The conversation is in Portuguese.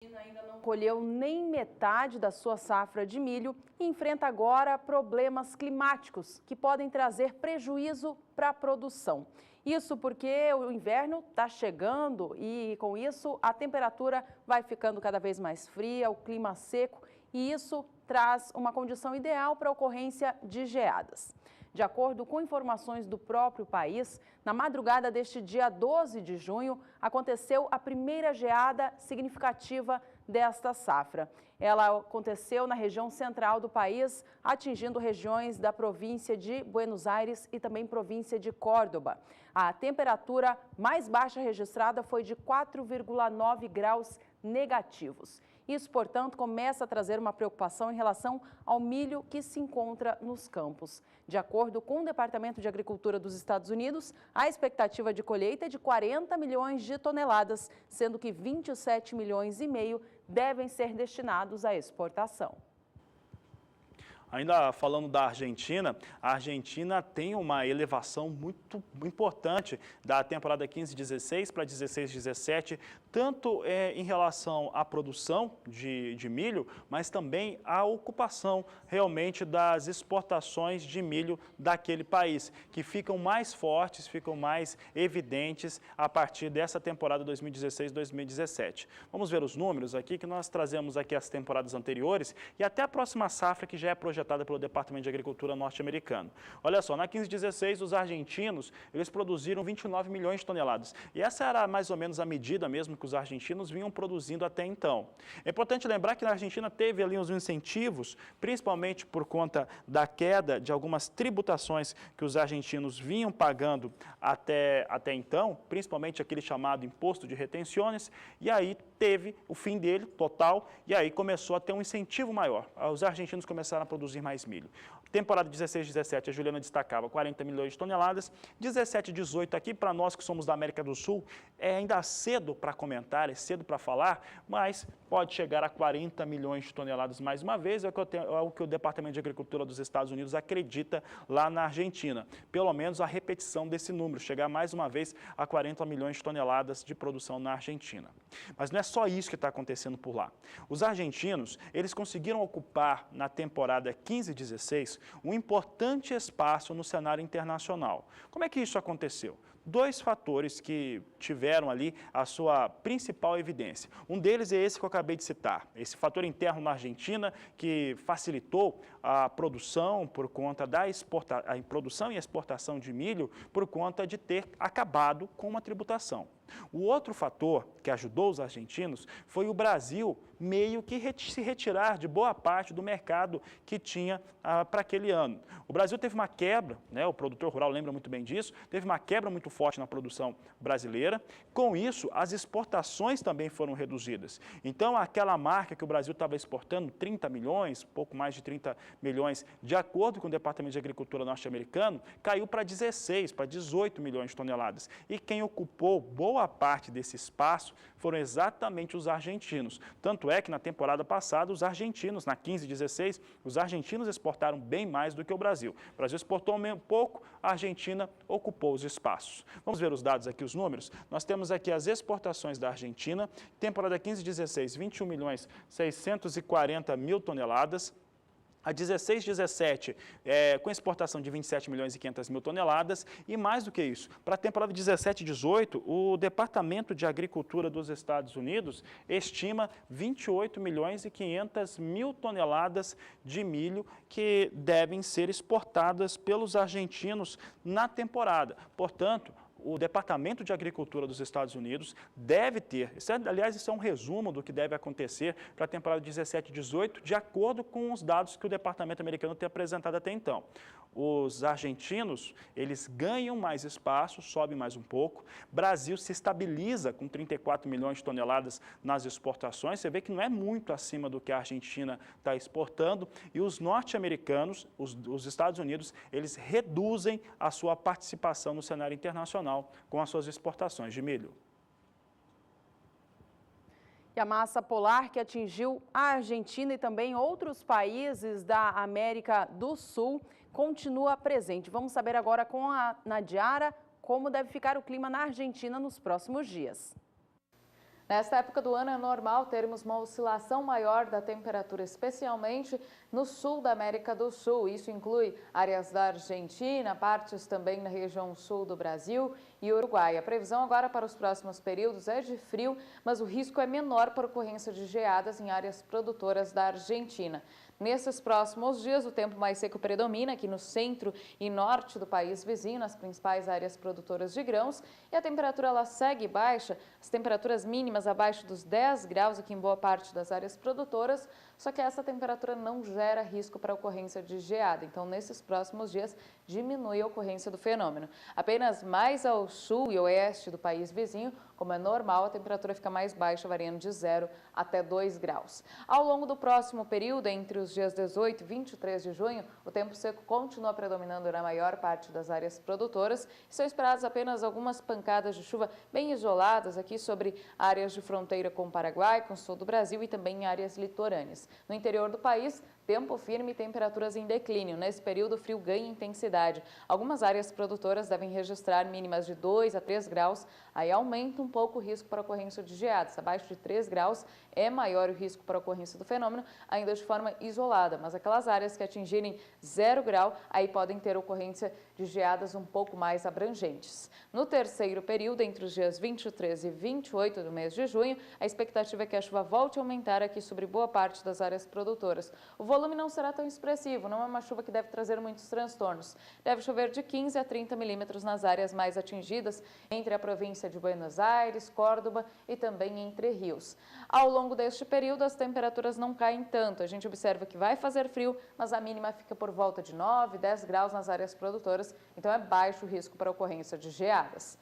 Ainda não colheu nem metade da sua safra de milho e enfrenta agora problemas climáticos que podem trazer prejuízo para a produção. Isso porque o inverno está chegando e, com isso, a temperatura vai ficando cada vez mais fria, o clima seco, e isso traz uma condição ideal para a ocorrência de geadas. De acordo com informações do próprio país, na madrugada deste dia 12 de junho, aconteceu a primeira geada significativa desta safra. Ela aconteceu na região central do país, atingindo regiões da província de Buenos Aires e também província de Córdoba. A temperatura mais baixa registrada foi de 4,9 graus negativos. Isso, portanto, começa a trazer uma preocupação em relação ao milho que se encontra nos campos. De acordo com o Departamento de Agricultura dos Estados Unidos, a expectativa de colheita é de 40 milhões de toneladas, sendo que 27 milhões e meio devem ser destinados à exportação. Ainda falando da Argentina, a Argentina tem uma elevação muito importante da temporada 15-16 para 16-17, tanto em relação à produção de milho, mas também à ocupação realmente das exportações de milho daquele país, que ficam mais fortes, ficam mais evidentes a partir dessa temporada 2016-2017. Vamos ver os números aqui, que nós trazemos aqui as temporadas anteriores e até a próxima safra, que já é projetada pelo Departamento de Agricultura norte-americano. Olha só, na 15-16, os argentinos, eles produziram 29 milhões de toneladas. E essa era mais ou menos a medida mesmo que os argentinos vinham produzindo até então. É importante lembrar que na Argentina teve ali uns incentivos, principalmente por conta da queda de algumas tributações que os argentinos vinham pagando até então, principalmente aquele chamado imposto de retenções, e aí teve o fim dele, total, e aí começou a ter um incentivo maior. Os argentinos começaram a produzir mais milho. Temporada 16-17, a Juliana destacava 40 milhões de toneladas. 17-18 aqui, para nós que somos da América do Sul, é ainda cedo para comentar, é cedo para falar, mas pode chegar a 40 milhões de toneladas mais uma vez, é o que o Departamento de Agricultura dos Estados Unidos acredita lá na Argentina. Pelo menos a repetição desse número, chegar mais uma vez a 40 milhões de toneladas de produção na Argentina. Mas não é só isso que está acontecendo por lá. Os argentinos, eles conseguiram ocupar na temporada 15-16 um importante espaço no cenário internacional. Como é que isso aconteceu? Dois fatores que tiveram ali a sua principal evidência. Um deles é esse que eu acabei de citar, esse fator interno na Argentina que facilitou a produção por conta da produção e exportação de milho por conta de ter acabado com uma tributação. O outro fator que ajudou os argentinos foi o Brasil meio que se retirar de boa parte do mercado que tinha para aquele ano. O Brasil teve uma quebra, né, o produtor rural lembra muito bem disso, teve uma quebra muito forte na produção brasileira. Com isso, as exportações também foram reduzidas. Então, aquela marca que o Brasil estava exportando, 30 milhões, pouco mais de 30 milhões, de acordo com o Departamento de Agricultura norte-americano, caiu para 16, para 18 milhões de toneladas. E quem ocupou boa parte desse espaço foram exatamente os argentinos. Tanto é que na temporada passada, os argentinos, na 15-16, os argentinos exportaram bem mais do que o Brasil. O Brasil exportou pouco, a Argentina ocupou os espaços. Vamos ver os dados aqui, os números. Nós temos aqui as exportações da Argentina, temporada 15-16, 21 milhões 640 mil toneladas. A 16-17, com exportação de 27 milhões e 500 mil toneladas, e mais do que isso, para a temporada 17-18, o Departamento de Agricultura dos Estados Unidos estima 28 milhões e 500 mil toneladas de milho que devem ser exportadas pelos argentinos na temporada. Portanto, o Departamento de Agricultura dos Estados Unidos deve ter, aliás, isso é um resumo do que deve acontecer para a temporada 17-18, de acordo com os dados que o Departamento americano tem apresentado até então. Os argentinos, eles ganham mais espaço, sobem mais um pouco. Brasil se estabiliza com 34 milhões de toneladas nas exportações. Você vê que não é muito acima do que a Argentina está exportando. E os norte-americanos, os Estados Unidos, eles reduzem a sua participação no cenário internacional com as suas exportações de milho. E a massa polar que atingiu a Argentina e também outros países da América do Sul continua presente. Vamos saber agora com a Nadiara como deve ficar o clima na Argentina nos próximos dias. Nesta época do ano é normal termos uma oscilação maior da temperatura, especialmente no sul da América do Sul. Isso inclui áreas da Argentina, partes também na região sul do Brasil e Uruguai. A previsão agora para os próximos períodos é de frio, mas o risco é menor por ocorrência de geadas em áreas produtoras da Argentina. Nesses próximos dias, o tempo mais seco predomina aqui no centro e norte do país vizinho, nas principais áreas produtoras de grãos, e a temperatura ela segue baixa, as temperaturas mínimas abaixo dos 10 graus aqui em boa parte das áreas produtoras, só que essa temperatura não gera risco para a ocorrência de geada. Então, nesses próximos dias, diminui a ocorrência do fenômeno. Apenas mais ao sul e oeste do país vizinho, como é normal, a temperatura fica mais baixa, variando de 0 até 2 graus. Ao longo do próximo período, entre os dias 18 e 23 de junho, o tempo seco continua predominando na maior parte das áreas produtoras e são esperadas apenas algumas pancadas de chuva bem isoladas aqui sobre áreas de fronteira com o Paraguai, com o sul do Brasil e também em áreas litorâneas. No interior do país, tempo firme e temperaturas em declínio. Nesse período, o frio ganha intensidade. Algumas áreas produtoras devem registrar mínimas de 2 a 3 graus, aí aumenta um pouco o risco para ocorrência de geadas. Abaixo de 3 graus é maior o risco para ocorrência do fenômeno, ainda de forma isolada, mas aquelas áreas que atingirem 0 grau, aí podem ter ocorrência de geadas um pouco mais abrangentes. No terceiro período, entre os dias 23 e 28 do mês de junho, a expectativa é que a chuva volte a aumentar aqui sobre boa parte das áreas produtoras. O volume não será tão expressivo, não é uma chuva que deve trazer muitos transtornos. Deve chover de 15 a 30 milímetros nas áreas mais atingidas, entre a província de Buenos Aires, Córdoba e também Entre Rios. Ao longo deste período, as temperaturas não caem tanto. A gente observa que vai fazer frio, mas a mínima fica por volta de 9, 10 graus nas áreas produtoras, então é baixo o risco para ocorrência de geadas.